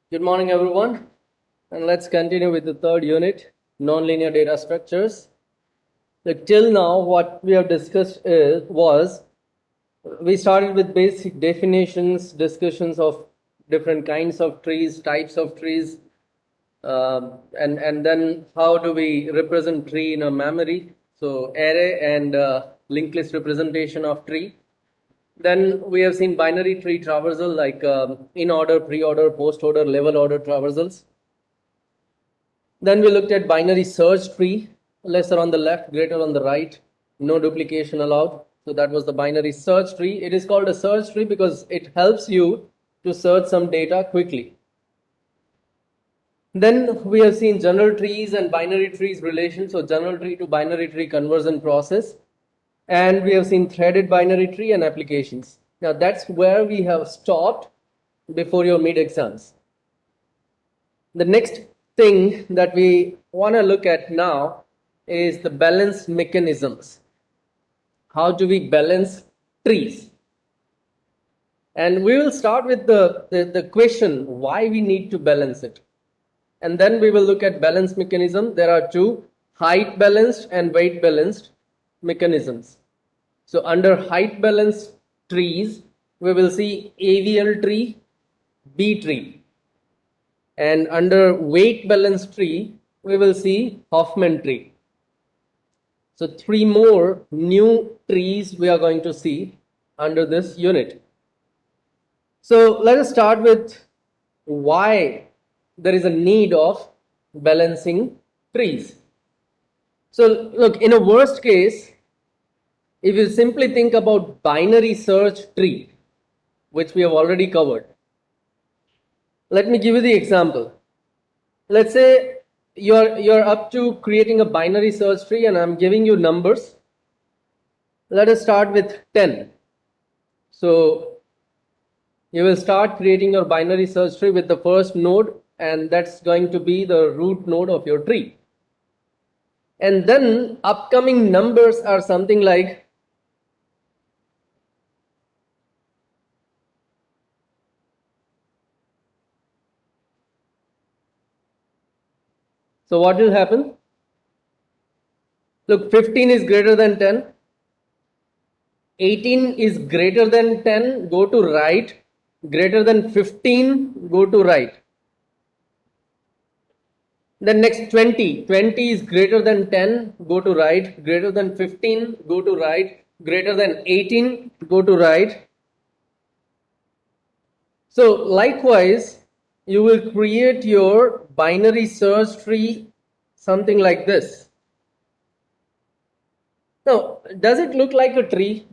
Good morning, everyone. And let's continue with the third unit, nonlinear data structures. Till now, what we have discussed was we started with basic definitions, discussions of different kinds of trees, types of trees, and then how do we represent tree in a memory? So array and linked list representation of tree. Then we have seen binary tree traversal like in order, pre-order, post-order, level order traversals. Then we looked at binary search tree, lesser on the left, greater on the right, no duplication allowed. So that was the binary search tree. It is called a search tree because it helps you to search some data quickly. Then we have seen general trees and binary trees relation, so general tree to binary tree conversion process. And we have seen threaded binary tree and applications. Now that's where we have stopped before your mid exams. The next thing that we want to look at now is the balance mechanisms. How do we balance trees? And we will start with the question why we need to balance it. And then we will look at balance mechanism. There are two, height balanced and weight balanced mechanisms. So under height balanced trees, we will see AVL tree, B tree. And under weight balanced tree, we will see Hoffman tree. So three more new trees we are going to see under this unit. So let us start with why there is a need of balancing trees. So look, in a worst case, if you simply think about binary search tree, which we have already covered, let me give you the example. Let's say you're up to creating a binary search tree and I'm giving you numbers. Let us start with 10. So you will start creating your binary search tree with the first node, and that's going to be the root node of your tree. And then upcoming numbers are something like so what will happen? Look, 15 is greater than 10. 18 is greater than 10, go to right. Greater than 15, go to right. Then next 20. 20 is greater than 10, go to right. Greater than 15, go to right. Greater than 18, go to right. So likewise, you will create your binary search tree something like this. Now, does it look like a tree?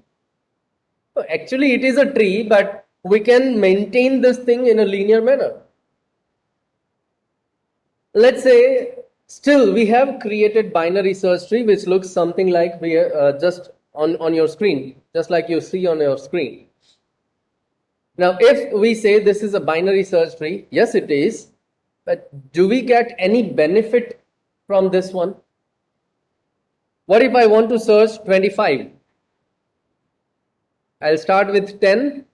Actually, it is a tree, but we can maintain this thing in a linear manner. Let's say still we have created binary search tree which looks something like we just on your screen, just like you see on your screen. Now if we say this is a binary search tree, yes it is, but do we get any benefit from this one? What if I want to search 25? I'll start with 10.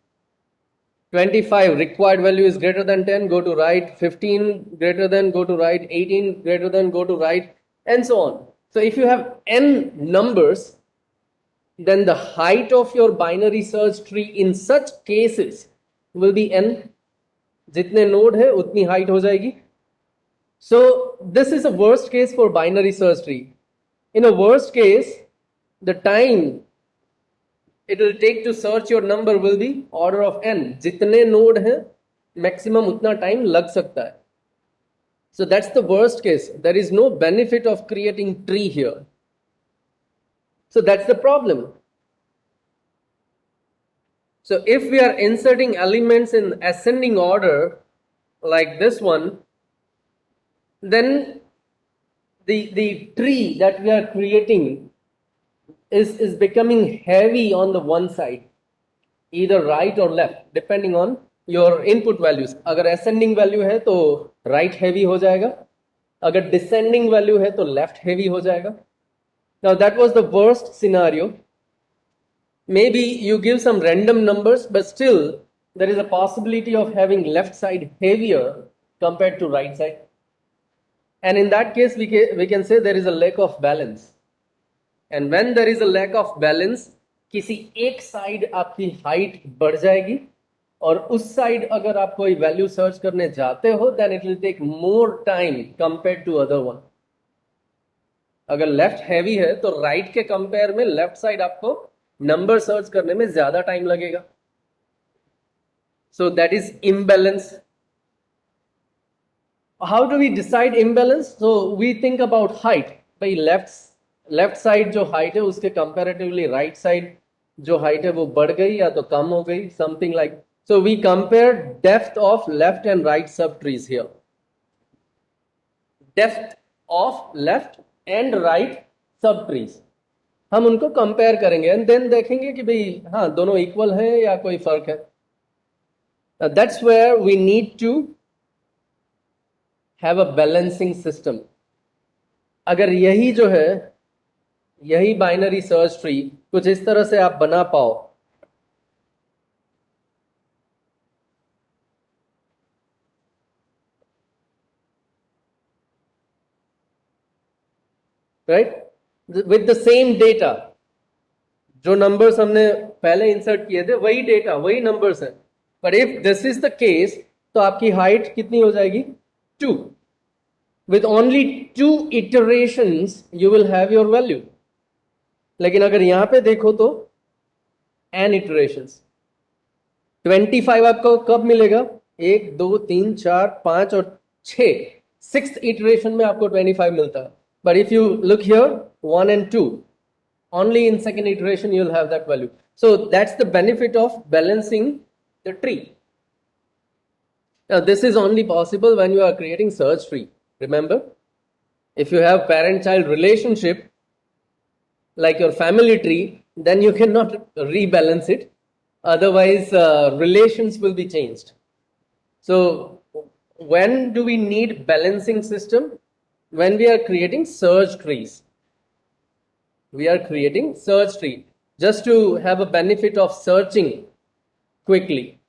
25 required value is greater than 10, go to right. 15 greater than, go to right. 18 greater than, go to right, and so on. So if you have n numbers, then the height of your binary search tree in such cases will be n. जितने node है उतनी height हो जाएगी. So this is a worst case for binary search tree. In a worst case, the time it will take to search your number will be order of n. जितने node हैं maximum उतना time लग सकता है. So that's the worst case. There is no benefit of creating tree here. So that's the problem. So if we are inserting elements in ascending order like this one, then the tree that we are creating is becoming heavy on the one side, either right or left, depending on your input values. अगर ascending value है तो right heavy हो जाएगा, अगर descending value है तो left heavy हो जाएगा. Now that was the worst scenario. Maybe you give some random numbers, but still there is a possibility of having left side heavier compared to right side. And in that case, we can say there is a lack of balance. And when there is a lack of balance, किसी एक side आपकी height बढ़ जाएगी और उस side अगर आप कोई वैल्यू सर्च करने जाते हो then it will take more time compare to other one. अगर लेफ्ट हैवी है तो राइट के कंपेयर में लेफ्ट साइड आपको नंबर सर्च करने में ज्यादा टाइम लगेगा. So that is imbalance. How do we decide imbalance? So we think about height. भाई लेफ्ट साइड जो हाइट है उसके कंपैरेटिवली राइट साइड जो हाइट है वो बढ़ गई या तो कम हो गई, something like. So we compare depth of left and right sub trees here. Depth of left and right sub trees हम उनको कंपेयर करेंगे एंड देन देखेंगे कि भाई हाँ दोनों इक्वल है या कोई फर्क है. That's where we need to have a balancing system. अगर यही जो है यही बाइनरी सर्च ट्री कुछ इस तरह से आप बना पाओ, right, with the same data. जो नंबर्स हमने पहले इंसर्ट किए थे वही डेटा वही नंबर्स है. But if this is the case तो आपकी हाइट कितनी हो जाएगी? 2. with only 2 iterations you will have your value. लेकिन अगर यहां पे देखो तो n iterations. 25 आपको कब मिलेगा? 1 2 3 4 5 और 6. 6th iteration में आपको 25 मिलता है. But if you look here 1 and 2, only in second iteration you will have that value. So that's the benefit of balancing the tree. Now this is only possible when you are creating search tree. Remember, if you have parent-child relationship like your family tree, then you cannot rebalance it. Otherwise, relations will be changed. So, when do we need balancing system? When we are creating search trees. We are creating search tree just to have a benefit of searching quickly.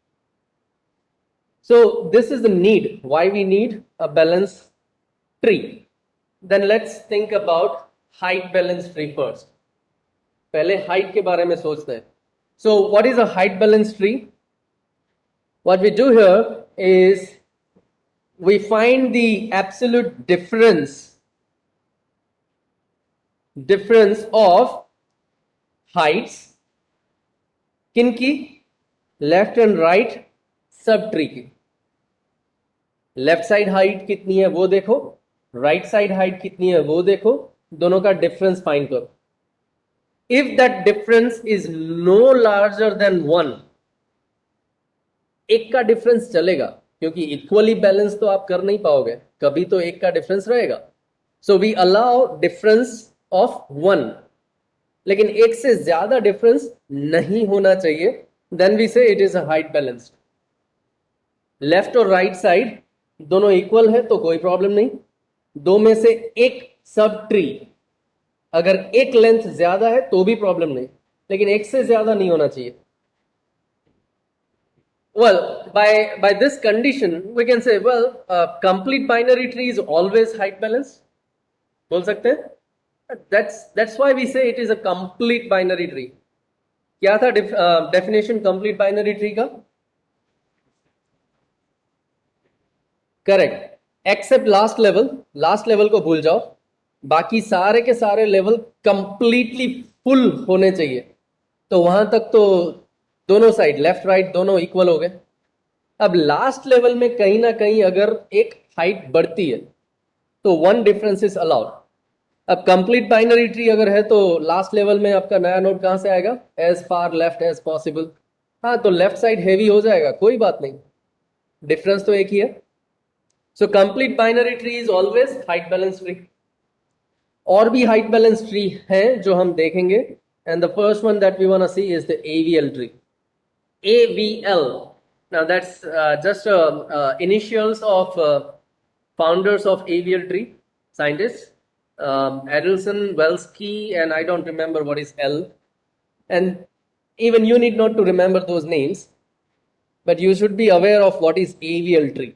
So, this is the need. Why we need a balanced tree. Then let's think about height balance tree first. पहले height के बारे में सोचते हैं. So what is a height balance tree? What we do here is we find the absolute difference of heights किनकी? Left and right sub tree की. Left side height कितनी है वो देखो, राइट साइड हाइट कितनी है वो देखो, दोनों का डिफरेंस फाइंड करो. If that difference is no larger than 1, एक का डिफरेंस चलेगा क्योंकि इक्वली बैलेंस तो आप कर नहीं पाओगे, कभी तो एक का डिफरेंस रहेगा. So we allow difference of 1, लेकिन एक से ज्यादा डिफरेंस नहीं होना चाहिए. Then we say it is a height balanced. Left और राइट साइड दोनों इक्वल है तो कोई प्रॉब्लम नहीं. दो में से एक सब ट्री अगर एक लेंथ ज्यादा है तो भी प्रॉब्लम नहीं, लेकिन एक से ज्यादा नहीं होना चाहिए. Well, by this condition we can say, well, complete binary tree is always height balanced. बोल सकते हैं. That's why we say it is a complete binary tree. क्या था definition complete binary tree का? करेक्ट. एक्सेप्ट लास्ट लेवल को भूल जाओ, बाकी सारे के सारे लेवल कंप्लीटली फुल होने चाहिए. तो वहां तक तो दोनों साइड लेफ्ट राइट दोनों इक्वल हो गए. अब लास्ट लेवल में कहीं ना कहीं अगर एक हाइट बढ़ती है तो 1 डिफरेंस इज अलाउड. अब कंप्लीट बाइनरी ट्री अगर है तो लास्ट लेवल में आपका नया नोड कहां से आएगा? As far left as possible. हाँ, तो लेफ्ट साइड हैवी हो जाएगा, कोई बात नहीं, डिफरेंस तो एक ही है. So complete binary tree is always height balanced tree. और भी height balanced tree हैं जो हम देखेंगे, and the first one that we want to see is the AVL tree. AVL. Now that's just initials of founders of AVL tree, scientists. Adelson, Welsky, and I don't remember what is L. And even you need not to remember those names, but you should be aware of what is AVL tree.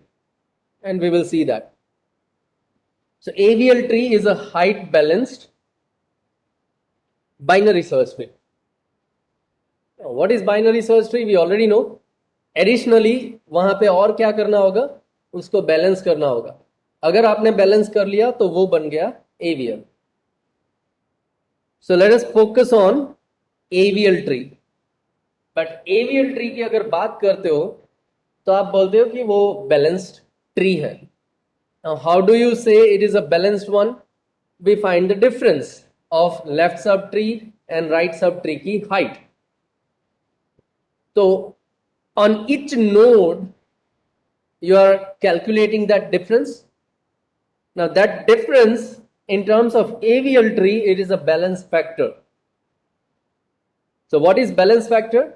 and we will see that. So AVL tree is a height balanced binary search tree. Now, what is binary search tree? We already know. Additionally वहां पे और क्या करना होगा, उसको balance करना होगा. अगर आपने बैलेंस कर लिया तो वो बन गया AVL. So let us focus on AVL tree. But AVL tree की अगर बात करते हो तो आप बोलते हो कि वो बैलेंस्ड ट्री है. Now how do you say it is a balanced one? We find the difference of left subtree and right subtree की height. So on each node you are calculating that difference. Now that difference in terms of AVL tree, it is a balance factor. So what is balance factor?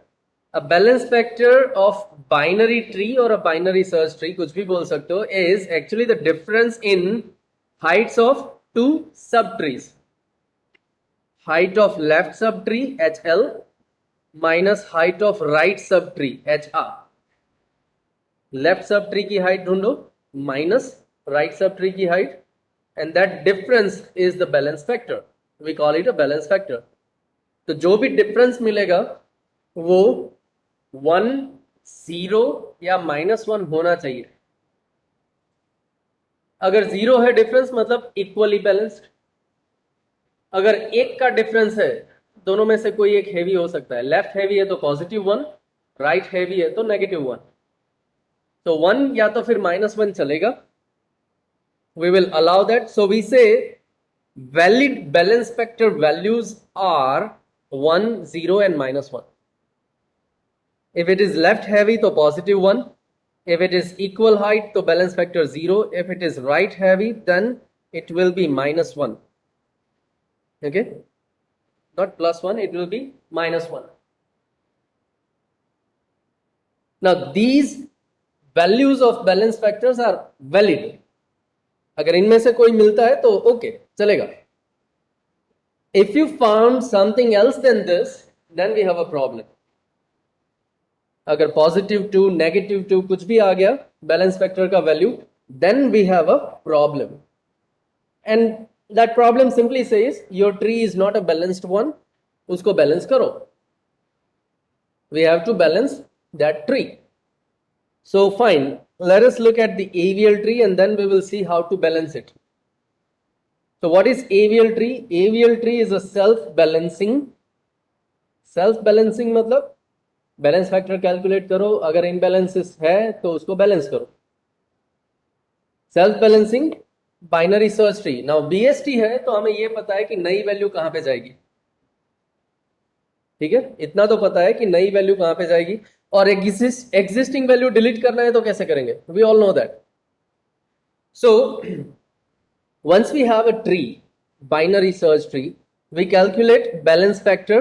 A balance factor of binary tree or a binary search tree, कुछ भी बोल सकते हो, is actually the difference in heights of two subtrees. Height of left subtree HL minus height of right subtree HR. Left subtree की height ढूंढो minus right subtree की height, and that difference is the balance factor. We call it a balance factor. तो जो भी difference मिलेगा वो 1, 0 या -1 होना चाहिए. अगर 0 है डिफरेंस मतलब इक्वली बैलेंस्ड. अगर एक का डिफरेंस है, दोनों में से कोई एक हैवी हो सकता है. लेफ्ट हैवी है तो +1, राइट हैवी है तो -1. तो 1 या तो फिर -1 चलेगा. We will allow that. So we say valid balance factor values are 1, 0 and -1. If it is left heavy तो +1. If it is equal height तो balance factor 0. If it is right heavy then it will be -1. Okay, not +1, it will be -1. Now these values of balance factors are valid. अगर इनमें से कोई मिलता है तो okay चलेगा. If you found something else than this, then we have a problem. अगर +2, -2 कुछ भी आ गया बैलेंस फैक्टर का value, then we have a problem. And that problem simply says your tree is not a balanced one. उसको balance करो. We have to balance that tree. So fine, let us look at the AVL tree and then we will see how to balance it. So what is AVL tree? AVL tree is a self-balancing. Self-balancing मतलब balance factor calculate करो, अगर imbalances है तो उसको balance करो. Self balancing binary search tree. Now BST है तो हमें ये पता है कि नई वैल्यू कहां पे जाएगी. ठीक है, इतना तो पता है कि नई वैल्यू कहां पे जाएगी. और एग्जिस्टिंग वैल्यू डिलीट करना है तो कैसे करेंगे? We all know that. So once we have a tree, binary search tree, we calculate balance factor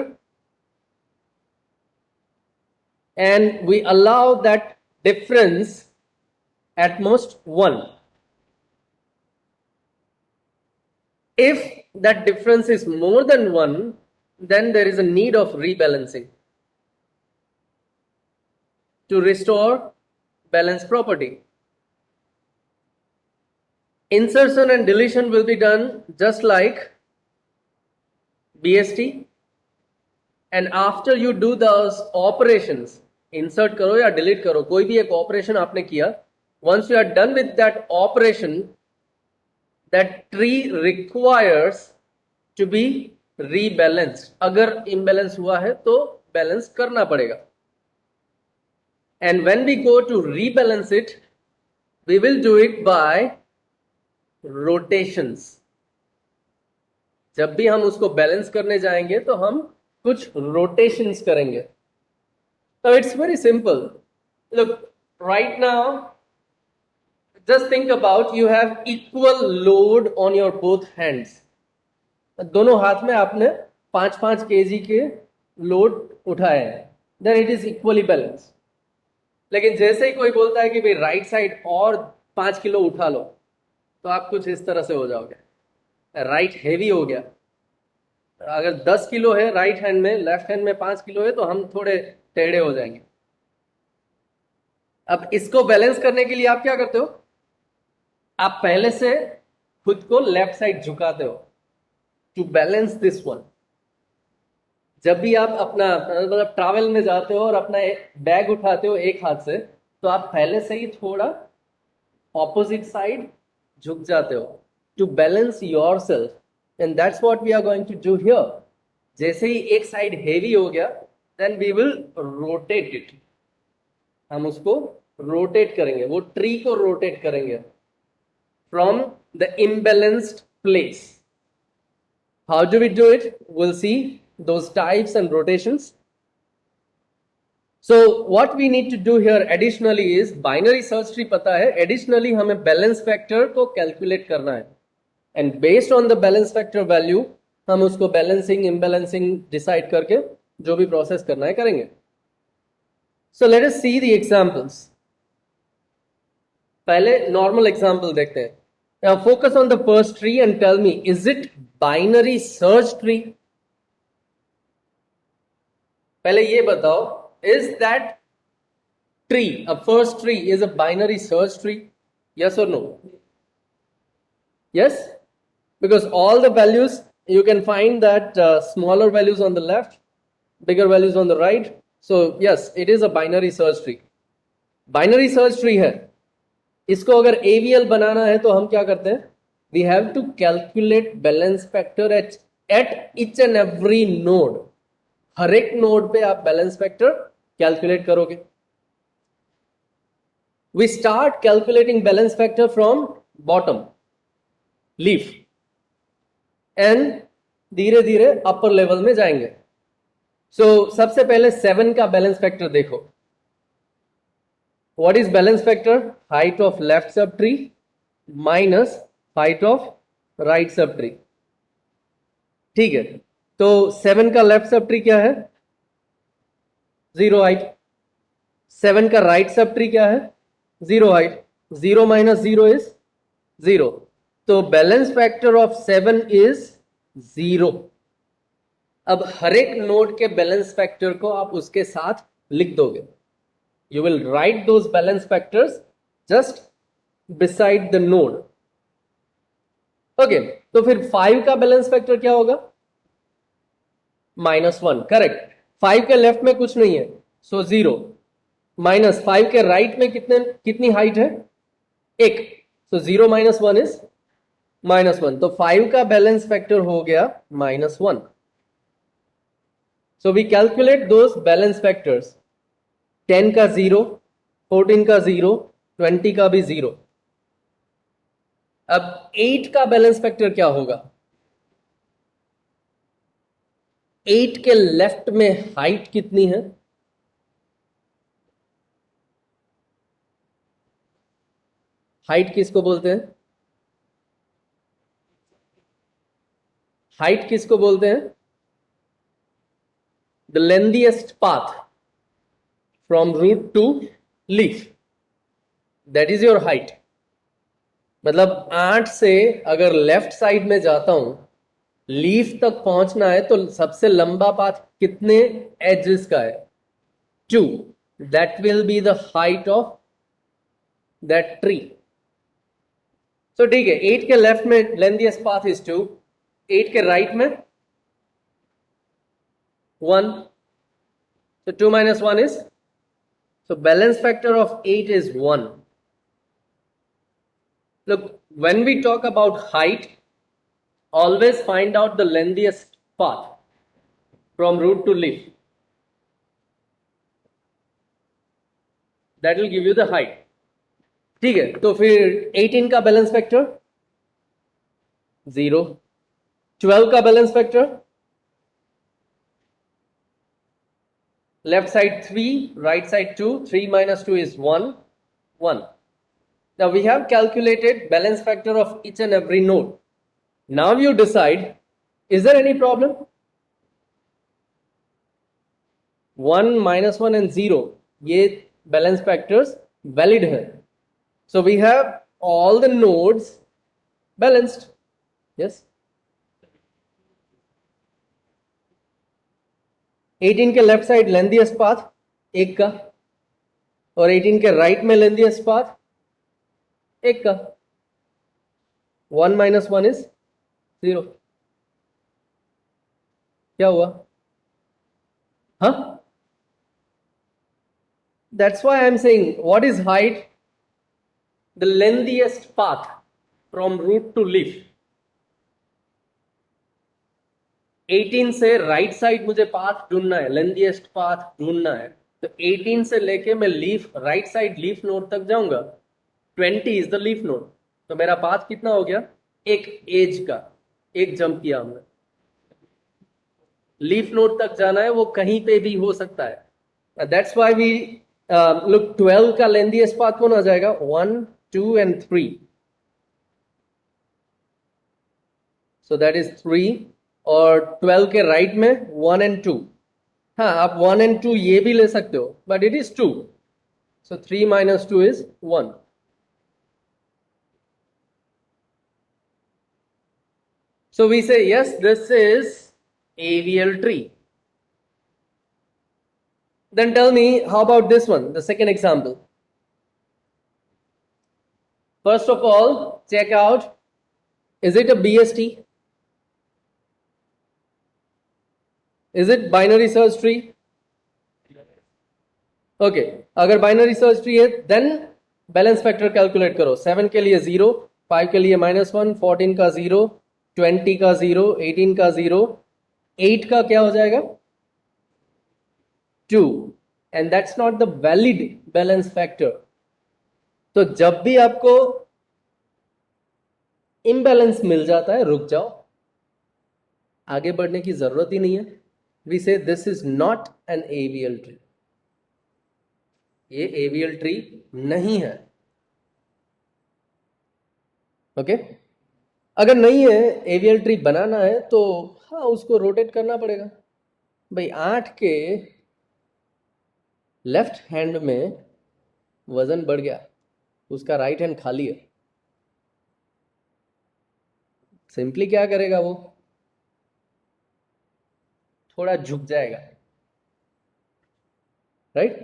and we allow that difference at most 1. If that difference is more than 1, then there is a need of rebalancing to restore balance property. Insertion and deletion will be done just like BST, and after you do those operations, insert करो या delete करो, कोई भी एक operation आपने किया, once you are done with that operation, that tree requires to be rebalanced. अगर imbalance हुआ है तो balance करना पड़ेगा. And when we go to rebalance it, we will do it by rotations. जब भी हम उसको बैलेंस करने जाएंगे तो हम कुछ rotations करेंगे. So it's very simple. Look, right now, just think about you have equal load on your both hands. दोनों हाथ में आपने 5-5 kg के लोड उठाए हैं. Then it is equally balanced. लेकिन जैसे ही कोई बोलता है कि भाई राइट साइड और 5 किलो उठा लो, तो आप कुछ इस तरह से हो जाओगे. राइट हैवी हो गया. अगर 10 किलो है राइट हैंड में, लेफ्ट हैंड में 5 किलो है, तो हम थोड़े टेढ़े हो जाएंगे. अब इसको बैलेंस करने के लिए आप क्या करते हो? आप पहले से खुद को लेफ्ट साइड झुकाते हो टू बैलेंस दिस वन। जब भी आप अपना मतलब ट्रैवल में जाते हो और अपना बैग उठाते हो एक हाथ से, तो आप पहले से ही थोड़ा ऑपोजिट साइड झुक जाते हो to balance yourself, and that's what we are going to do here. जैसे ही एक साइड हेवी हो गया, then we will rotate it. हम उसको रोटेट करेंगे, वो ट्री को रोटेट करेंगे from the imbalanced place. How do we do it? We'll see those types and rotations. So what we need to do here additionally is binary search tree पता है, additionally हमें balance factor को calculate करना है, and based on the balance factor value हम उसको balancing imbalancing decide करके जो भी process करना है करेंगे. So let us see the examples. पहले normal example देखते हैं. Now focus on the first tree and tell me, is it binary search tree? पहले ये बताओ, is that tree, a first tree, is a binary search tree? Yes or no? Yes? Because all the values, you can find that smaller values on the left, bigger values on the right. So yes, it is a binary search tree. Binary search tree है. इसको अगर AVL बनाना है तो हम क्या करते हैं? We have to calculate balance factor at each and every node. हर एक नोड पे आप balance factor calculate करोगे. We start calculating balance factor from bottom, leaf, and धीरे धीरे upper level में जाएंगे. So सबसे पहले 7 का balance factor देखो. What is balance factor? Height of left subtree minus height of right subtree. ठीक है, तो 7 का लेफ्ट सबट्री क्या है? 0 हाइट. 7 का राइट सबट्री क्या है? 0 हाइट. 0 minus 0 is 0. तो बैलेंस फैक्टर ऑफ 7 is 0. अब हर एक नोड के बैलेंस फैक्टर को आप उसके साथ लिख दोगे. You will write those balance factors just beside the node. Okay, तो फिर 5 का बैलेंस फैक्टर क्या होगा? -1. करेक्ट. 5 के लेफ्ट में कुछ नहीं है, सो 0. माइनस 5 के राइट में कितनी हाइट है? 1. सो 0 minus 1 is -1. तो 5 का बैलेंस फैक्टर हो गया -1. So we calculate those balance factors. 10 का 0, 14 का 0, 20 का भी 0. अब 8 का बैलेंस फैक्टर क्या होगा? 8 के लेफ्ट में हाइट कितनी है? हाइट किसको बोलते हैं? हाइट किसको बोलते हैं? The lengthiest path from root to leaf, that is your height. मतलब 8 से अगर लेफ्ट साइड में जाता हूं, लीफ तक पहुंचना है, तो सबसे लंबा पाथ कितने एजेस का है? 2. That will be the height of that tree. So ठीक है, 8 के लेफ्ट में lengthiest path is 2. 8 के राइट में 1. So 2 minus 1 is, so balance factor of 8 is 1. Look, when we talk about height, always find out the lengthiest path from root to leaf. That will give you the height. ठीक है, तो फिर 18 का balance factor 0. 12 का balance factor left side 3, right side 2. 3 minus 2 is 1. 1. Now we have calculated balance factor of each and every node. Now you decide, is there any problem? 1, -1 and 0, ये balance factors valid है. So we have all the nodes balanced. Yes. 18 के left side lengthiest path 1 का, और 18 के right में lengthiest path 1 का. 1 minus 1 is 0. क्या हुआ? Huh? That's why I'm saying, what is height? The lengthiest path from root to leaf. 18 से right side मुझे पाथ ढूंढना है, लेंथीएस्ट पाथ ढूंढना है, तो 18 से लेके मैं leaf right side leaf node तक जाऊंगा. 20 इज द लीफ नोड. तो मेरा पाथ कितना हो गया? एक एज का, एक जंप किया हमने. लीफ नोड तक जाना है, वो कहीं पे भी हो सकता है. दैट्स व्हाई वी लुक 12 का लेंथीएस्ट पाथ कौन आ जाएगा? 1, 2 and 3. So that is 3. और 12 के राइट में 1 and 2. हाँ, आप 1 and 2 ये भी ले सकते हो, but it is 2. So 3 minus 2 is 1. So we say, yes, this is AVL tree. Then tell me, how about this one, the second example? First of all, check out, is it a BST? Is it binary search tree? Okay, अगर binary search tree है, then balance factor calculate करो. 7 के लिए 0, 5 के लिए -1, 14 का 0, 20 का 0, 18 का 0, 8 का क्या हो जाएगा? 2. And that's not the valid balance factor. तो जब भी आपको imbalance मिल जाता है, रुक जाओ, आगे बढ़ने की जरूरत ही नहीं है. We say this is not an AVL tree. ये AVL tree नहीं है. Okay okay? अगर नहीं है, AVL ट्री बनाना है, तो हाँ, उसको रोटेट करना पड़ेगा. भाई 8 के लेफ्ट हैंड में वजन बढ़ गया, उसका राइट हैंड खाली है. सिंपली क्या करेगा वो? थोड़ा झुक जाएगा, right?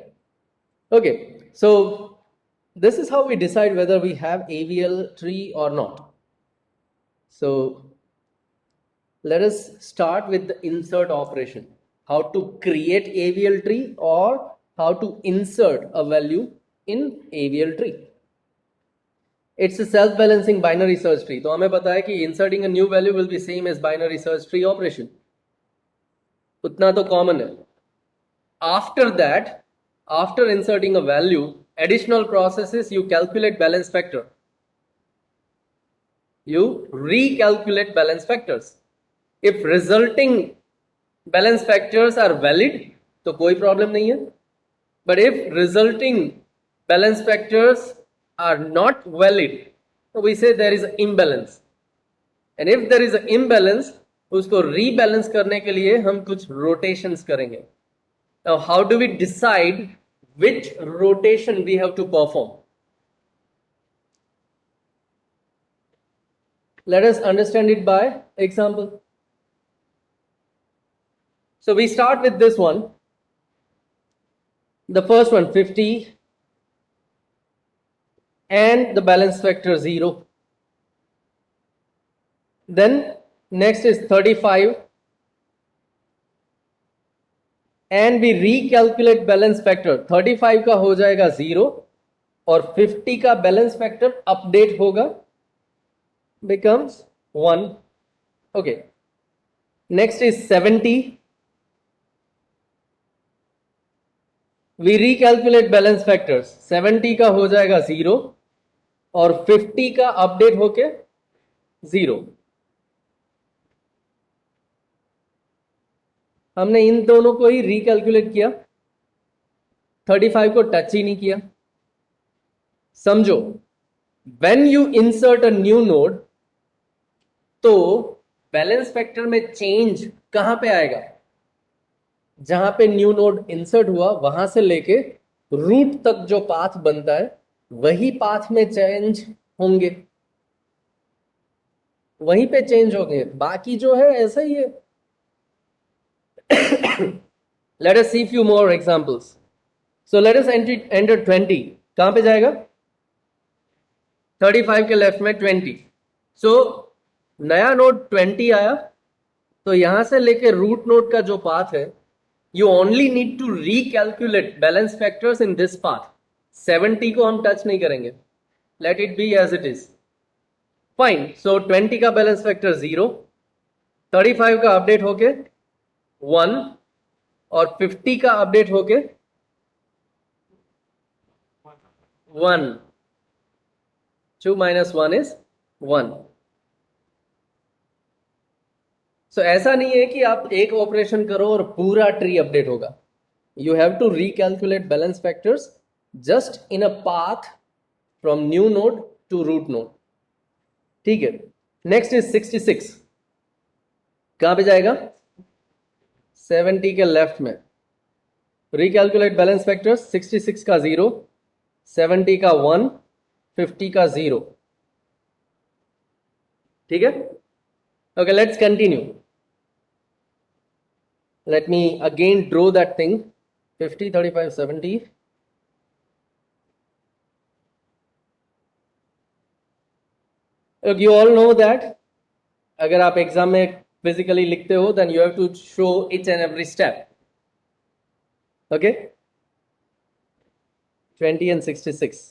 Okay, so this is how we decide whether we have AVL tree or not. So let us start with the insert operation. How to create AVL tree or how to insert a value in AVL tree. It's a self-balancing binary search tree. तो हमें पता है कि inserting a new value will be same as binary search tree operation. उतना तो common है. After that, after inserting a value, additional process is you calculate balance factor. You recalculate balance factors. If resulting balance factors are valid, तो कोई problem नहीं है. But if resulting balance factors are not valid, so we say there is an imbalance. And if there is an imbalance, उसको rebalance करने के लिए हम कुछ rotations करेंगे. Now, how do we decide which rotation we have to perform? Let us understand it by example. So we start with this one. The first one, 50, and the balance factor 0. Then next is 35. And we recalculate balance factor. 35 का हो जाएगा 0 और 50 का balance factor update होगा, becomes 1. Okay. Next is 70. We recalculate balance factors. 70 का हो जाएगा 0 और 50 का update होके 0. हमने इन दोनों को ही रिकैलकुलेट किया, 35 को टच ही नहीं किया. समझो, when you insert a new node, तो बैलेंस फैक्टर में चेंज कहां पे आएगा? जहां पे न्यू नोड इंसर्ट हुआ वहां से लेके रूट तक जो पाथ बनता है, वही पाथ में चेंज होंगे, वहीं पे चेंज होंगे. बाकी जो है ऐसा ही है. Let us see few more examples. So let us enter 20. कहां पे जाएगा? 35 के लेफ्ट में 20. सो नया नोड 20 आया, तो यहां से लेके रूट नोड का जो पाथ है, you only need to recalculate balance factors in this path. 70 को हम टच नहीं करेंगे, let it be as it is. Fine. So 20 का बैलेंस फैक्टर 0, 35 का अपडेट होके 1 और 50 का अपडेट होके 1. 2 minus 1 is 1. सो ऐसा नहीं है कि आप एक ऑपरेशन करो और पूरा ट्री अपडेट होगा. You have to recalculate balance factors just in a path from new node to root node. ठीक है. Next is 66. कहां पे जाएगा? 70 के लेफ्ट में. Recalculate balance factors. 66 का 0, 70 का 1, 50 का 0. ठीक है. Okay, let's continue. Let me again draw that thing. 50, 35, 70. Look, you all know that अगर आप एग्जाम में physically लिखते हो, then you have to show each and every step. Okay? 20 and 66.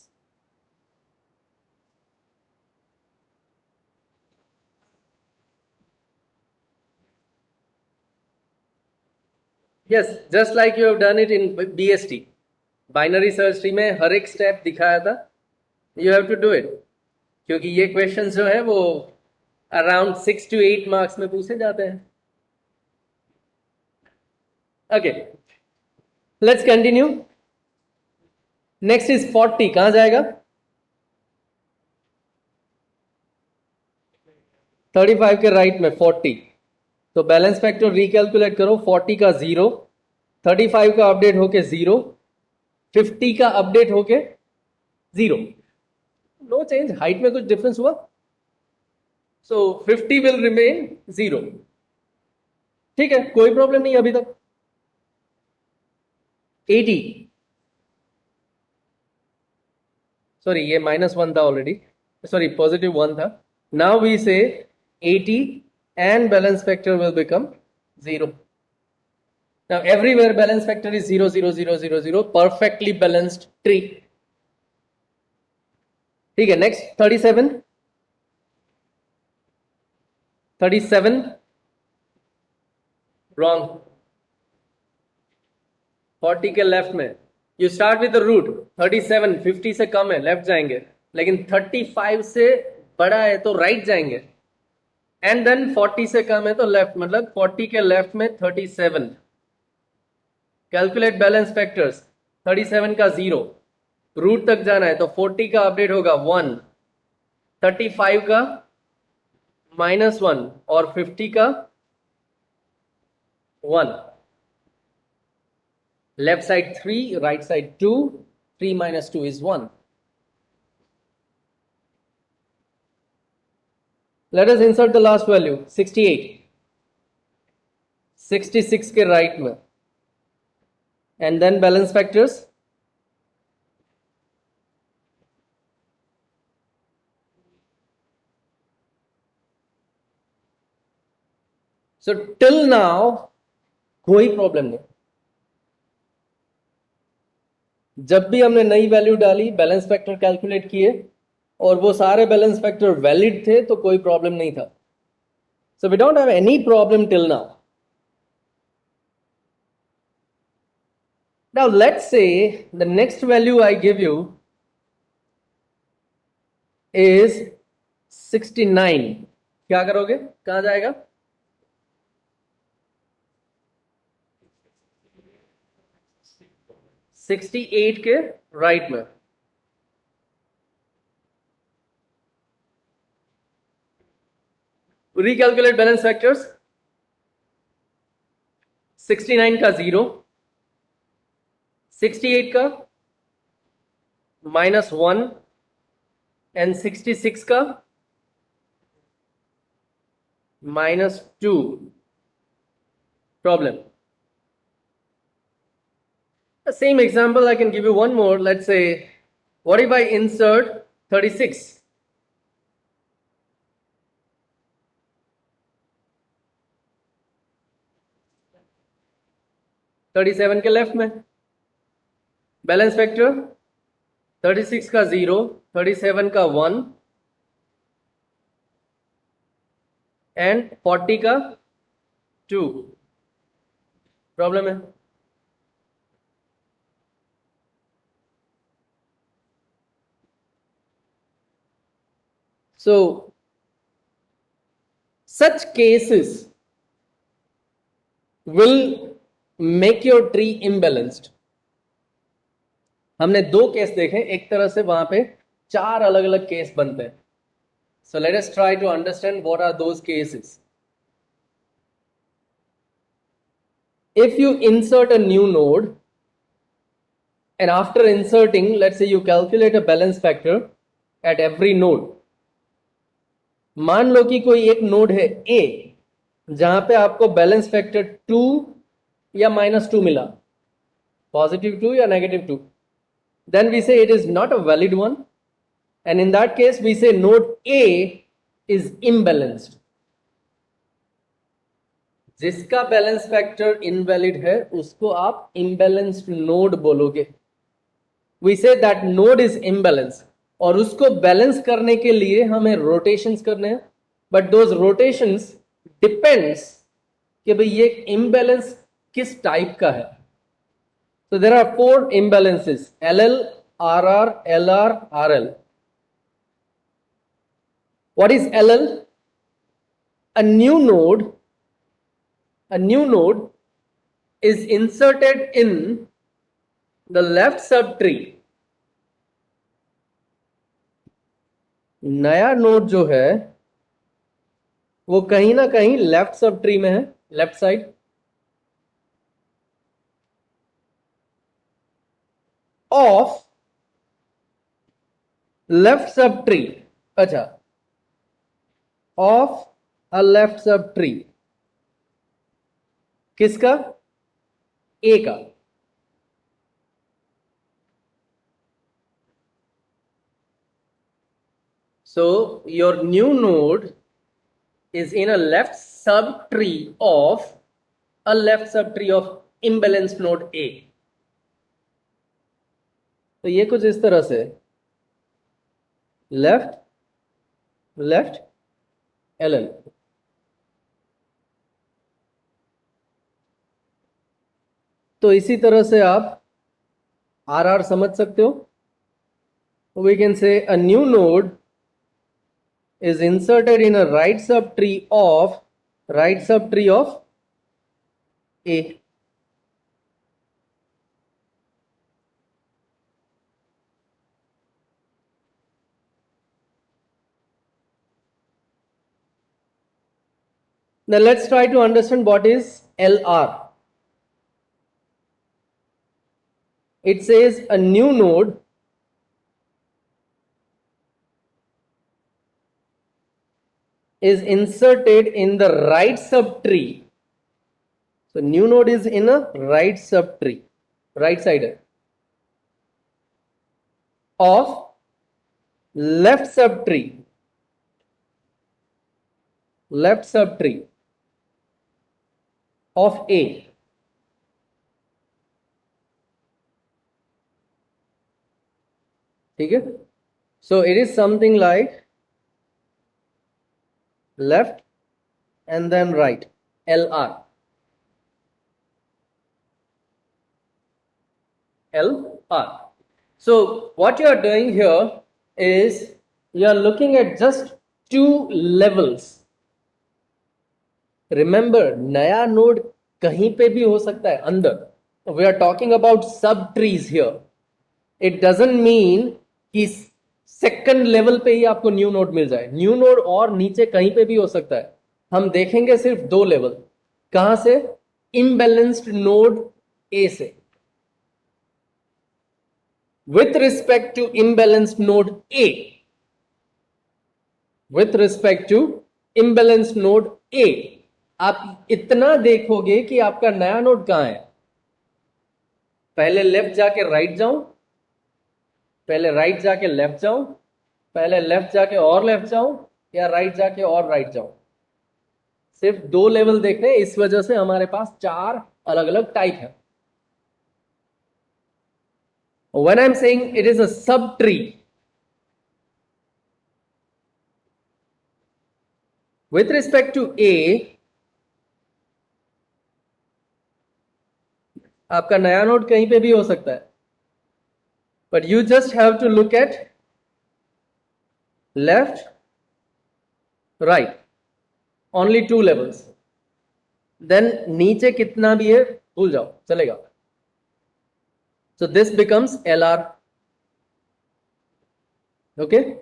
Yes, just like you have done it in BST. Binary search tree में हर एक step दिखाया था. You have to do it, क्योंकि ये क्वेश्चन जो है वो अराउंड 6 to 8 मार्क्स में पूछे जाते हैं. Okay, let's continue. Next is 40. कहां जाएगा? 35 के राइट में 40. तो बैलेंस फैक्टर रिकैलकुलेट करो. 40 का 0, 35 का अपडेट होके 0, 50 का अपडेट होके 0. No change. हाइट में कुछ डिफरेंस हुआ? सो 50 विल रिमेन 0. ठीक है, कोई प्रॉब्लम नहीं अभी तक. 80. सॉरी, ये -1 था ऑलरेडी. सॉरी, +1 था. नाउ वी से 80 and balance factor will become 0. Now everywhere balance factor is 0, 0, 0, 0, 0. Perfectly balanced tree. ठीक है. नेक्स्ट 37. 37 रॉन्ग. 40 के लेफ्ट में. You start with the root. 37 50 से कम है, लेफ्ट जाएंगे. लेकिन 35 से बड़ा है तो राइट जाएंगे. एंड देन 40 से कम है तो लेफ्ट, मतलब 40 के लेफ्ट में 37. Calculate balance factors. 37 का 0, रूट तक जाना है तो 40 का अपडेट होगा 1, 35 का -1 और 50 का 1. Left side 3, right side 2. 3 minus 2 is 1. Let us insert the last value. 68. 66 के राइट में. And then balance factors. So till now कोई प्रॉब्लम नहीं. जब भी हमने नई वैल्यू डाली, बैलेंस फैक्टर कैलकुलेट किए और वो सारे बैलेंस फैक्टर वैलिड थे तो कोई प्रॉब्लम नहीं था. So we don't have any problem till now. Now let's say the next value I give you is 69. क्या करोगे? कहां जाएगा? 68 के राइट में. Recalculate balance factors. 69 का 0, 68 का -1 एंड 66 का -2. Problem. The same example, I can give you one more. Let's say, what if I insert 36? 37 के लेफ्ट में, बैलेंस फैक्टर 36 का 0, 37 का 1 एंड 40 का 2। प्रॉब्लम है? So such cases will make your tree imbalanced. हमने 2 केस देखे, एक तरह से वहां पे 4 अलग अलग केस बनते हैं. So let us try to understand what are those cases. If you insert a new node and after inserting, let's say you calculate a balance factor at every node. मान लो कि कोई एक नोड है A जहां पे आपको balance factor 2 या -2 मिला, +2 या -2, then we say it is not a valid one, and in that case we say node A is imbalanced. जिसका बैलेंस फैक्टर इनवैलिड है उसको आप इम्बैलेंस्ड नोड बोलोगे. We say that node is imbalance, और उसको बैलेंस करने के लिए हमें रोटेशंस करने हैं, बट दोज रोटेशंस डिपेंड्स कि भाई ये इम्बैलेंस किस टाइप का है. So there are 4 imbalances: LL, RR, LR, RL. What is LL? A new node is inserted in the left subtree. नया नोड जो है वो कहीं ना कहीं लेफ्ट सब ट्री में है, left side. Of left sub tree. अच्छा, of a left sub tree. किसका? ए का. So your new node is in a left subtree of a left subtree of imbalanced node A. तो ये कुछ इस तरह से लेफ्ट लेफ्ट LL. तो इसी तरह से आप RR समझ सकते हो. We can say a new node is inserted in a right subtree of A. Now let's try to understand what is LR. It says a new node is inserted in the right subtree. So new node is in a right subtree, right side of left subtree of A. ठीक है? So it is something like left and then right, LR. So what you are doing here is you are looking at just 2 levels. Remember, नया node कहीं पे भी हो सकता है अंदर. We are talking about sub trees here. It doesn't mean कि second level पे ही आपको न्यू नोड मिल जाए. न्यू नोड और नीचे कहीं पे भी हो सकता है. हम देखेंगे सिर्फ 2 लेवल. कहां से? इम्बैलेंस्ड नोड ए से. With respect to imbalanced node A, आप इतना देखोगे कि आपका नया नोड कहां है. पहले लेफ्ट जाके राइट जाऊं, पहले राइट जाके लेफ्ट जाऊं, पहले लेफ्ट जाके और लेफ्ट जाऊं, या राइट जाके और राइट जाऊं. सिर्फ 2 लेवल देखने, इस वजह से हमारे पास 4 अलग अलग टाइप है. When I'm saying it is a subtree, with respect to A, आपका नया नोड कहीं पे भी हो सकता है, but you just have to look at left, right, only 2 levels. Then नीचे कितना भी है भूल जाओ, चलेगा. So this becomes LR. Okay,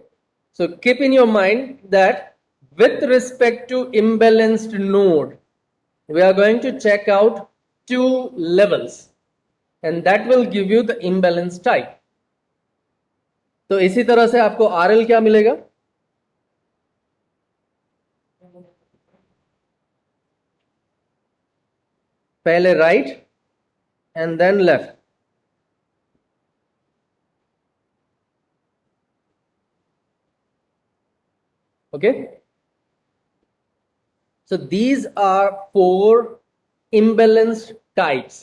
so keep in your mind that with respect to imbalanced node, we are going to check out 2 levels and that will give you the imbalance type. तो इसी तरह से आपको RL क्या मिलेगा? पहले right and then left. Okay, so these are 4 imbalanced types.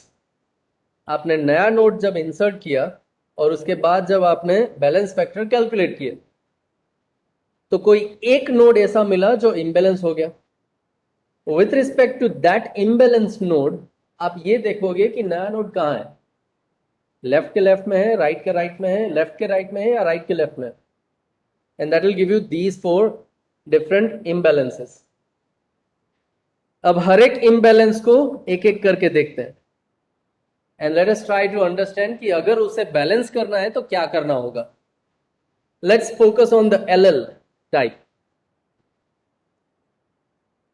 आपने नया नोड जब इंसर्ट किया और उसके बाद जब आपने बैलेंस फैक्टर कैलकुलेट किए तो कोई एक नोड ऐसा मिला जो इम्बैलेंस हो गया. With respect to that imbalance node आप ये देखोगे कि नया नोड कहाँ है, लेफ्ट के लेफ्ट में है, राइट के राइट में है, लेफ्ट के राइट में है या राइट के लेफ्ट में, and that will give you these 4 different imbalances. अब हर एक इम्बैलेंस को एक एक करके देखते हैं and let us try to understand कि अगर उसे बैलेंस करना है तो क्या करना होगा. Let's focus on the LL type.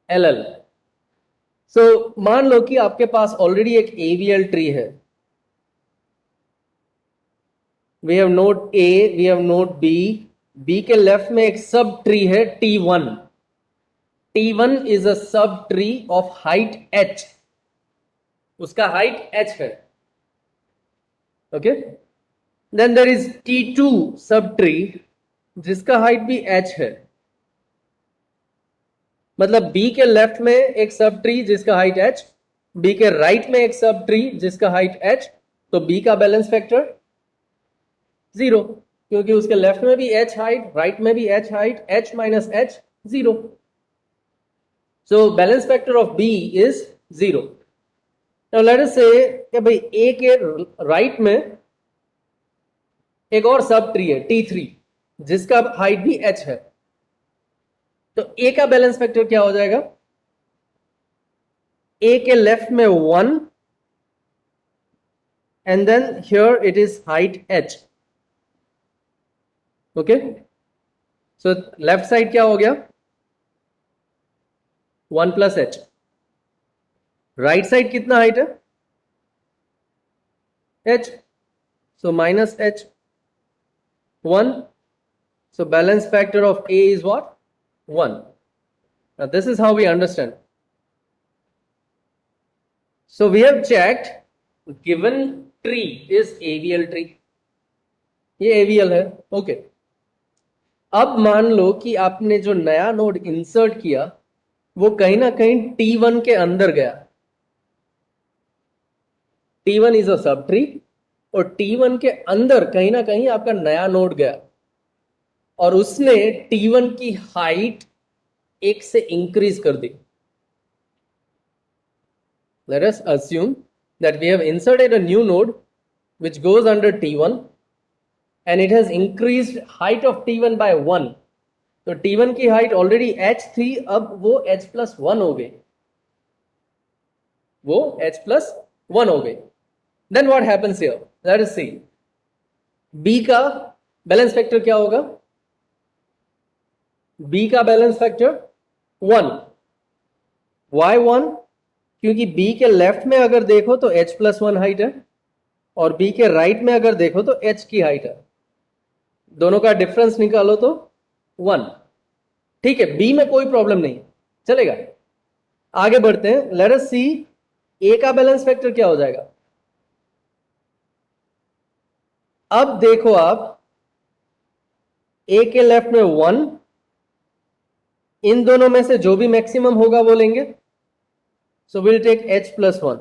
LL, so मान लो कि आपके पास ऑलरेडी एक AVL ट्री है. We have node A, we have node B के लेफ्ट में एक सब ट्री है T1. T1 is a subtree of height h. उसका height h है. Okay? Then there is T2 subtree जिसका height भी h है. मतलब B के लेफ्ट में एक सब ट्री जिसका हाइट h, B के राइट में एक सब ट्री जिसका हाइट h, तो B का बैलेंस फैक्टर 0 क्योंकि उसके लेफ्ट में भी h हाइट, राइट में भी h height, h minus h 0. So balance factor of B is 0. Now let us say कि भाई A के राइट में एक और सब ट्री है T3 जिसका हाइट भी h है, तो A का बैलेंस फैक्टर क्या हो जाएगा? A के लेफ्ट में 1 and then here it is height h. Okay, so left side क्या हो गया? 1 प्लस h. राइट साइड कितना हाइट है? h, so minus h 1. So balance factor of A is what? 1. Now this is how we understand. So we have checked given tree is AVL tree. ये AVL है. Okay. अब मान लो कि आपने जो नया नोड इंसर्ट किया वो कहीं ना कहीं T1 के अंदर गया. T1 is a sub tree और T1 के अंदर कहीं ना कहीं आपका नया नोड गया और उसने T1 की हाइट 1 से इंक्रीज कर दी. Let us assume that we have inserted a new node which goes under T1 and it has increased height of T1 by 1. तो T1 की हाइट ऑलरेडी h थी, अब वो h प्लस 1 हो गई, वो h प्लस 1 हो गई. Then what happens here? Let us see. B का बैलेंस फैक्टर क्या होगा? B का बैलेंस फैक्टर 1. Why 1? क्योंकि B के लेफ्ट में अगर देखो तो h प्लस 1 हाइट है और B के राइट में अगर देखो तो h की हाइट है. दोनों का डिफरेंस निकालो तो 1. ठीक है, B में कोई प्रॉब्लम नहीं, चलेगा. आगे बढ़ते हैं. लेट अस सी A का बैलेंस फैक्टर क्या हो जाएगा. अब देखो आप A के लेफ्ट में 1, इन दोनों में से जो भी मैक्सिमम होगा वो लेंगे. So will take h plus 1.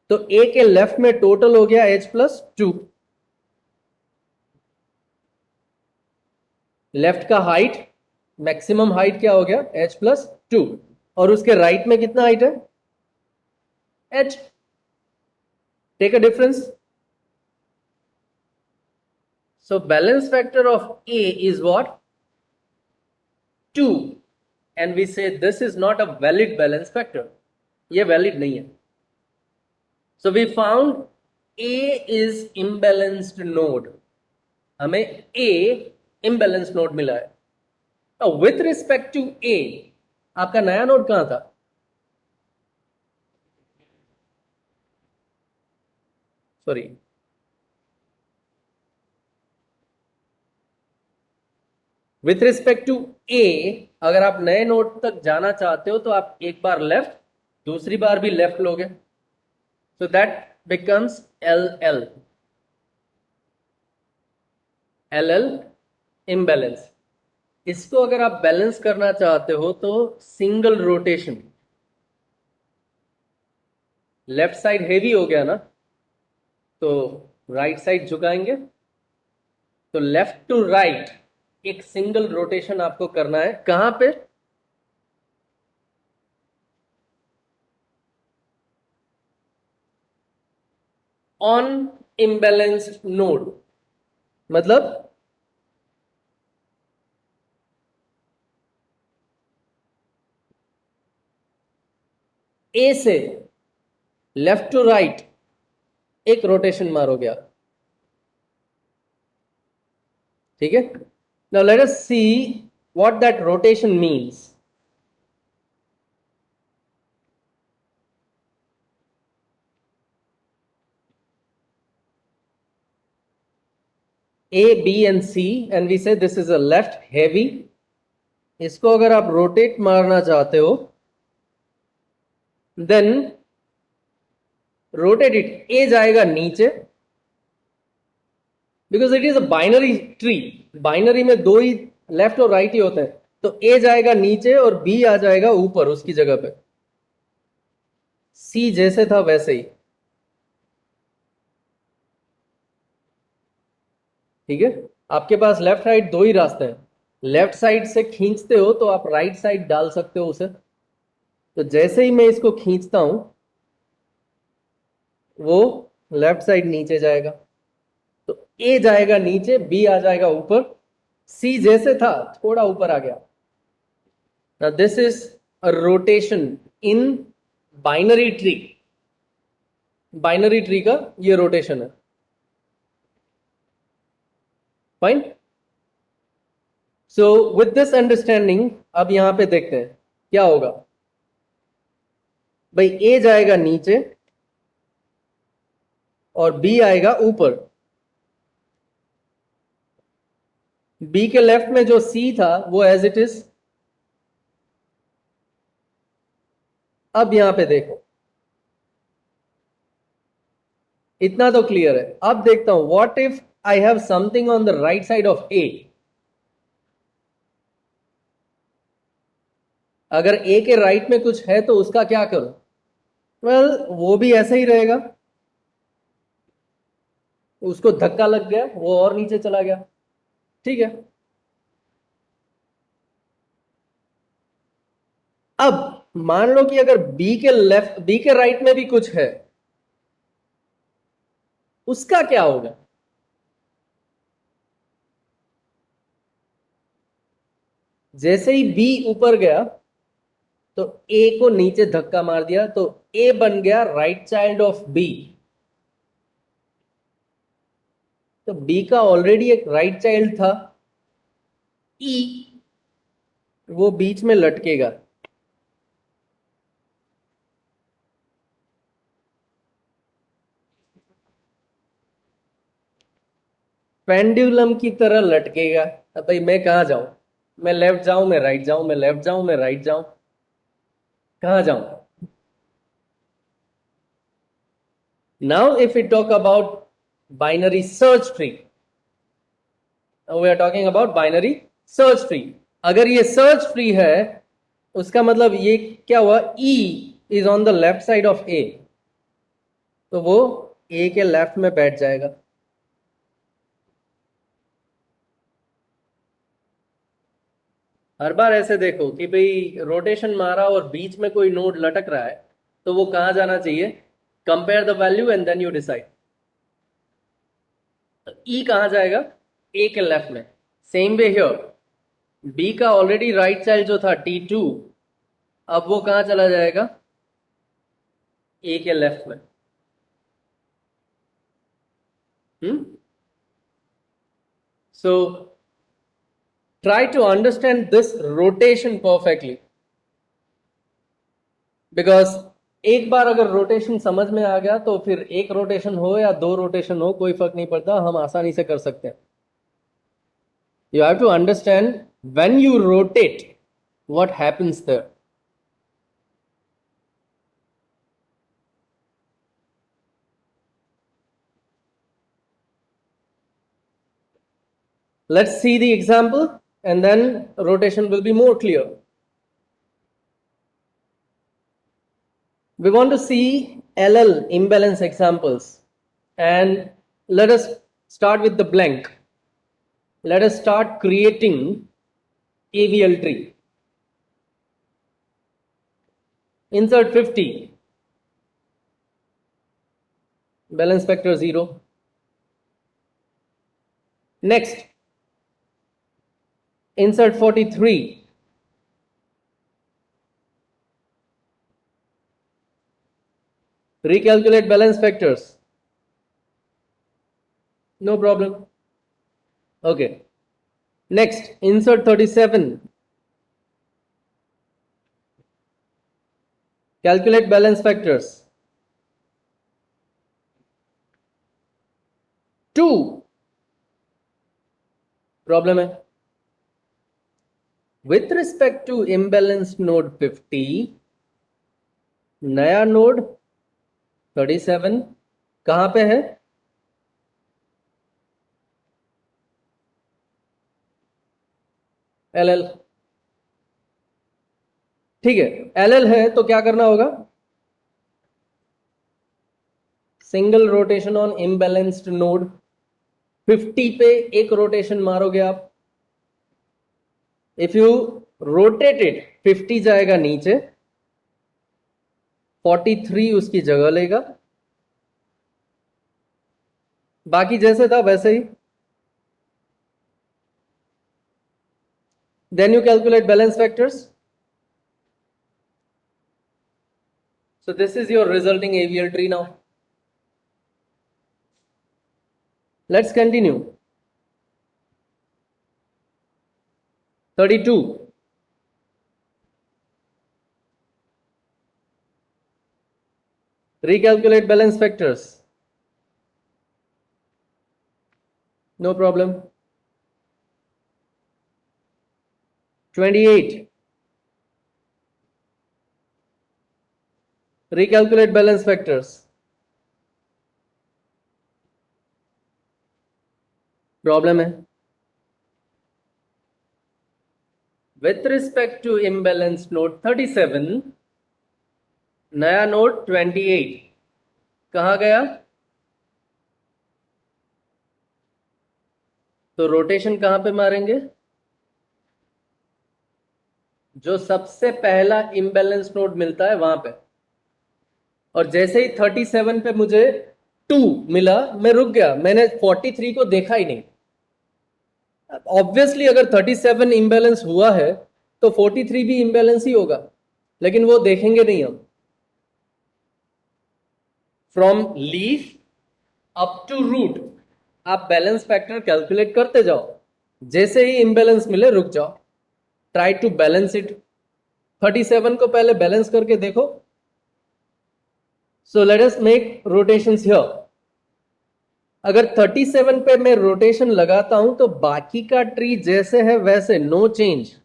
तो ए के लेफ्ट में टोटल हो गया h+2। लेफ्ट का हाइट, मैक्सिमम हाइट क्या हो गया h+2, और उसके राइट में कितना हाइट है h। Take a difference. So balance factor of A is what? 2, and we say this is not a valid balance factor. ये valid नहीं है. So we found A is imbalanced node. हमें A imbalanced node मिला है. Now with respect to A, आपका नया node कहाँ था? Sorry. विथ रिस्पेक्ट टू ए, अगर आप नए नोड तक जाना चाहते हो तो आप एक बार लेफ्ट, दूसरी बार भी लेफ्ट लोगे, so that becomes L L, L L imbalance. इसको अगर आप बैलेंस करना चाहते हो तो single rotation, left side heavy हो गया ना, तो राइट साइड झुकाएंगे, तो लेफ्ट टू राइट एक सिंगल रोटेशन आपको करना है। कहां पे? ऑन इम्बैलेंस्ड नोड, मतलब ए से लेफ्ट टू राइट एक रोटेशन मारोगे आप, ठीक है। Now let us see what that rotation means. A, B and C and we say this is a left heavy। इसको अगर आप रोटेट मारना चाहते हो देन रोटेट इट, ए जाएगा नीचे, because it is a binary tree, binary में दो ही लेफ्ट और राइट ही होते हैं, तो ए जाएगा नीचे और बी आ जाएगा ऊपर उसकी जगह पे। सी जैसे था वैसे ही, ठीक है। आपके पास लेफ्ट राइट दो ही रास्ते हैं, लेफ्ट साइड से खींचते हो तो आप राइट साइड डाल सकते हो उसे, तो जैसे ही मैं इसको खींचता हूं वो लेफ्ट साइड नीचे जाएगा, तो ए जाएगा नीचे, बी आ जाएगा ऊपर, सी जैसे था थोड़ा ऊपर आ गया। Now this is a rotation in binary tree, binary tree का ये रोटेशन है, fine. So with this understanding अब यहां पे देखते हैं क्या होगा। भाई ए जाएगा नीचे और बी आएगा ऊपर, बी के लेफ्ट में जो सी था वो एज इट इज। अब यहां पे देखो, इतना तो क्लियर है। अब देखता हूं what if I have something on the right side of A. अगर ए के राइट में कुछ है तो उसका क्या करूं? वेल वो भी ऐसा ही रहेगा, उसको धक्का लग गया, वो और नीचे चला गया, ठीक है। अब मान लो कि अगर बी के लेफ्ट, बी के राइट में भी कुछ है, उसका क्या होगा? जैसे ही बी ऊपर गया तो ए को नीचे धक्का मार दिया, तो ए बन गया राइट चाइल्ड ऑफ बी, तो बी का ऑलरेडी एक राइट चाइल्ड था ई, वो बीच में लटकेगा। पेंडुलम की तरह लटकेगा। अब भाई मैं कहां जाऊं? मैं लेफ्ट जाऊं, मैं राइट जाऊं, मैं लेफ्ट जाऊं, मैं राइट जाऊं, कहां जाऊं? Now if we talk about binary search tree, we are talking about binary search tree. अगर ये सर्च ट्री है उसका मतलब ये क्या हुआ, E is on the left side of A, तो वो ए के लेफ्ट में बैठ जाएगा। हर बार ऐसे देखो कि भाई रोटेशन मारा और बीच में कोई नोड लटक रहा है, तो वो कहाँ जाना चाहिए? Compare the value and then you decide. E कहाँ जाएगा? ए के लेफ्ट में। सेम वे हियर, बी का ऑलरेडी राइट चाइल्ड जो था T2, अब वो कहाँ चला जाएगा? ए के लेफ्ट में। सो try to understand this rotation perfectly, because एक बार अगर रोटेशन समझ में आ गया तो फिर एक रोटेशन हो या दो रोटेशन हो कोई फर्क नहीं पड़ता, हम आसानी से कर सकते हैं। You have to understand when you rotate what happens there. Let's see the example and then rotation will be more clear. We want to see LL imbalance examples, and let us start with the blank. Let us start creating AVL tree. Insert 50, balance factor 0. Next, insert 43, recalculate balance factors. No problem. Okay. Next, insert 37. Calculate balance factors. 2. Problem है. With respect to imbalanced node 50, नया node 37 कहाँ पे है? LL। ठीक है, LL है तो क्या करना होगा? Single rotation on imbalanced node 50 पे एक रोटेशन मारोगे आप। इफ यू रोटेट इट, 50 जाएगा नीचे, 43 उसकी जगह लेगा, बाकी जैसे था वैसे ही। Then you calculate balance factors. So this is your resulting AVL tree now. Let's continue. 32. Recalculate balance factors. No problem. 28. Recalculate balance factors. Problem है. With respect to imbalanced node 37, नया नोड 28 कहाँ गया? तो रोटेशन कहाँ पे मारेंगे? जो सबसे पहला इम्बैलेंस नोड मिलता है वहां पे। और जैसे ही 37 पे मुझे 2 मिला, मैं रुक गया, मैंने 43 को देखा ही नहीं। ऑब्वियसली अगर 37 इम्बैलेंस हुआ है तो 43 भी इम्बैलेंस ही होगा, लेकिन वो देखेंगे नहीं हम। From leaf up to root आप बैलेंस फैक्टर कैलकुलेट करते जाओ, जैसे ही इम्बैलेंस मिले रुक जाओ, ट्राई टू बैलेंस इट। 37 को पहले बैलेंस करके देखो। So let us make rotations here. अगर 37 पे मैं रोटेशन लगाता हूं तो बाकी का ट्री जैसे है वैसे, नो चेंज।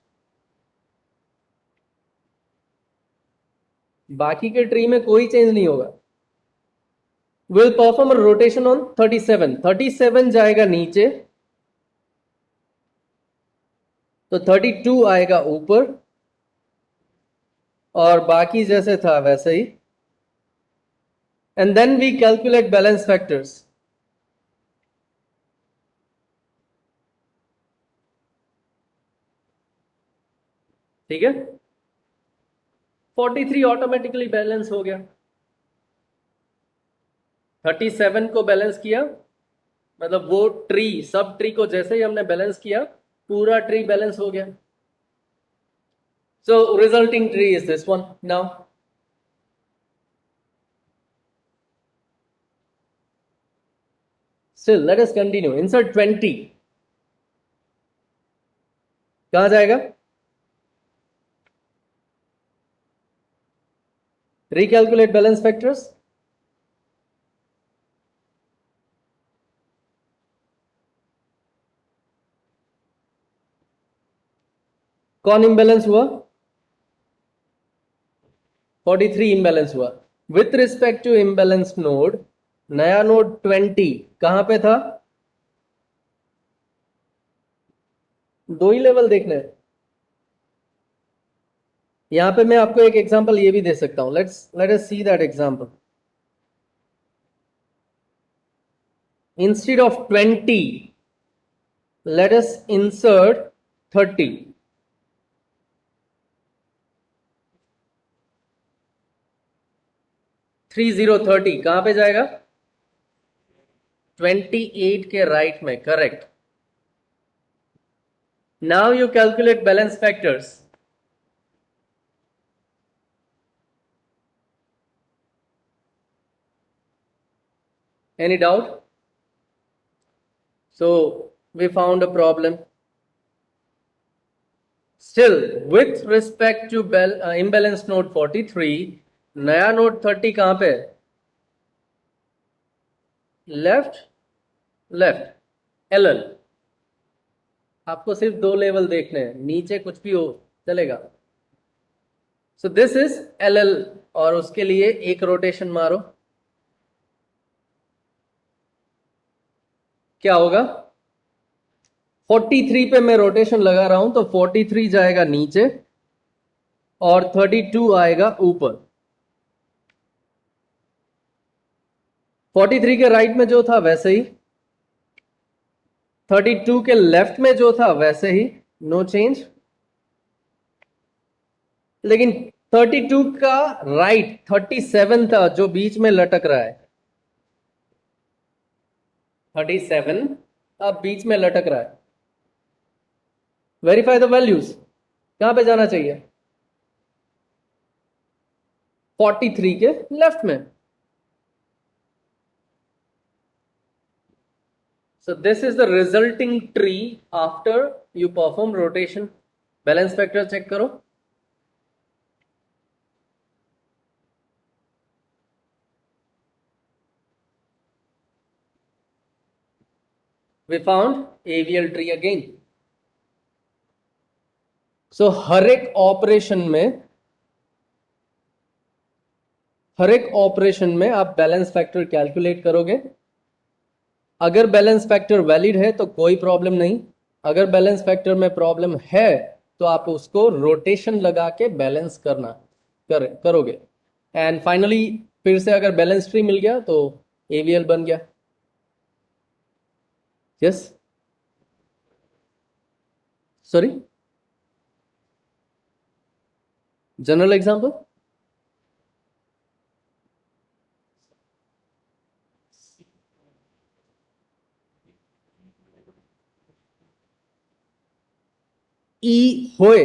बाकी के ट्री में कोई चेंज नहीं होगा। Will perform a rotation on 37। 37 जाएगा नीचे तो 32 आएगा ऊपर, और बाकी जैसे था वैसे ही। and then we calculate balance factors. ठीक है, 43 ऑटोमेटिकली बैलेंस हो गया, 37 को बैलेंस किया, मतलब वो ट्री, सब ट्री को जैसे ही हमने बैलेंस किया पूरा ट्री बैलेंस हो गया. So resulting tree is this one. Now still let us continue. Insert 20. कहां जाएगा? Recalculate balance factors. कौन इम्बैलेंस हुआ? 43 इम्बैलेंस हुआ. With respect to imbalance node, नया नोड 20 कहां पे था? दो ही लेवल देखने हैं. यहां पे मैं आपको एक एग्जांपल ये भी दे सकता हूं. Late us see that example. Instead of 20 let us insert 30. Three zero 30 कहां पे जाएगा? 28 के राइट में. Correct. Now you calculate balance factors. Any doubt? So we found a problem. Still, with respect to imbalance node 43, नया node 30 कहां पे? Left LL. आपको सिर्फ दो लेवल देखने हैं, नीचे कुछ भी हो चलेगा. सो दिस इज LL और उसके लिए एक रोटेशन मारो. क्या होगा? 43 पे मैं रोटेशन लगा रहा हूं तो 43 जाएगा नीचे और 32 आएगा ऊपर. 43 के राइट में जो था वैसे ही, 32 के लेफ्ट में जो था वैसे ही, नो चेंज. लेकिन 32 का राइट 37 था जो बीच में लटक रहा है. 37 अब बीच में लटक रहा है. Verify the values. कहां पे जाना चाहिए? 43 के लेफ्ट में. So this is the resulting tree after you perform rotation. Balance factor check करो. We found AVL tree again. So हर एक ऑपरेशन में आप बैलेंस फैक्टर कैलकुलेट करोगे. अगर बैलेंस फैक्टर वैलिड है तो कोई प्रॉब्लम नहीं. अगर बैलेंस फैक्टर में प्रॉब्लम है तो आप उसको रोटेशन लगा के बैलेंस करोगे. एंड फाइनली फिर से अगर बैलेंस ट्री मिल गया तो AVL बन गया. Yes, sorry, general example. E होए,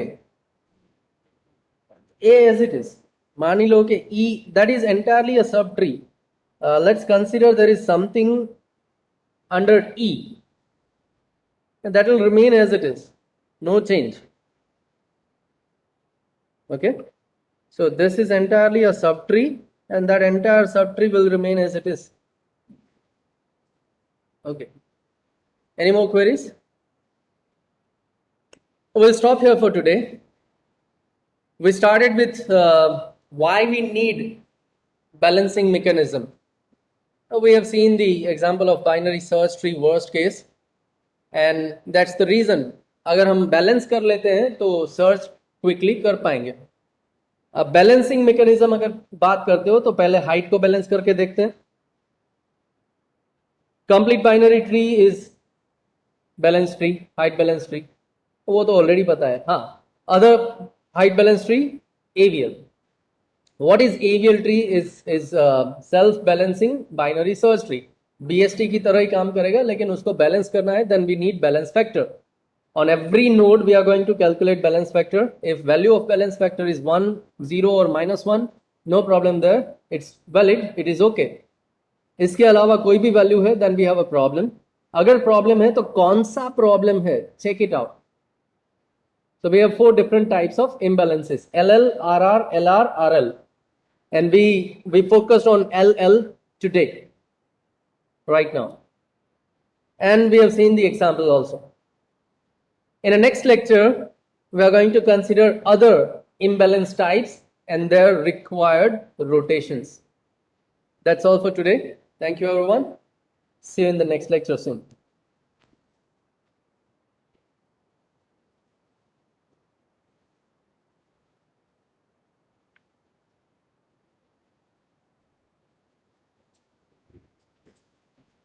A as it is. मान लो कि E that is entirely a subtree. Let's consider there is something under E and that will remain as it is, no change. Okay, so this is entirely a subtree and that entire subtree will remain as it is. Okay, any more queries? We'll stop here for today. We started with why we need balancing mechanism. We have seen the example of binary search tree worst case and that's the reason. अगर हम balance कर लेते हैं तो search quickly कर पाएंगे. अब balancing mechanism अगर बात करते हो तो पहले हाइट को बैलेंस करके देखते हैं. Complete binary tree is balance tree, height balance tree, वो तो ऑलरेडी पता है. हाँ, other height balance tree, AVL. What is AVL tree is self balancing binary search tree. BST की तरह ही काम करेगा, लेकिन उसको बैलेंस करना है, then we need balance factor. On every node we are going to calculate balance factor. If value of balance factor is 1, 0 or -1, no problem there, it's valid, it is okay. इसके अलावा कोई भी value है, then we have a problem. अगर problem है तो कौन सा प्रॉब्लम है, check it out. So we have 4 different types of imbalances: LL, RR, LR, RL. And we focused on LL today, right now, and we have seen the example also. In the next lecture we are going to consider other imbalance types and their required rotations. That's all for today. Thank you everyone. See you in the next lecture soon.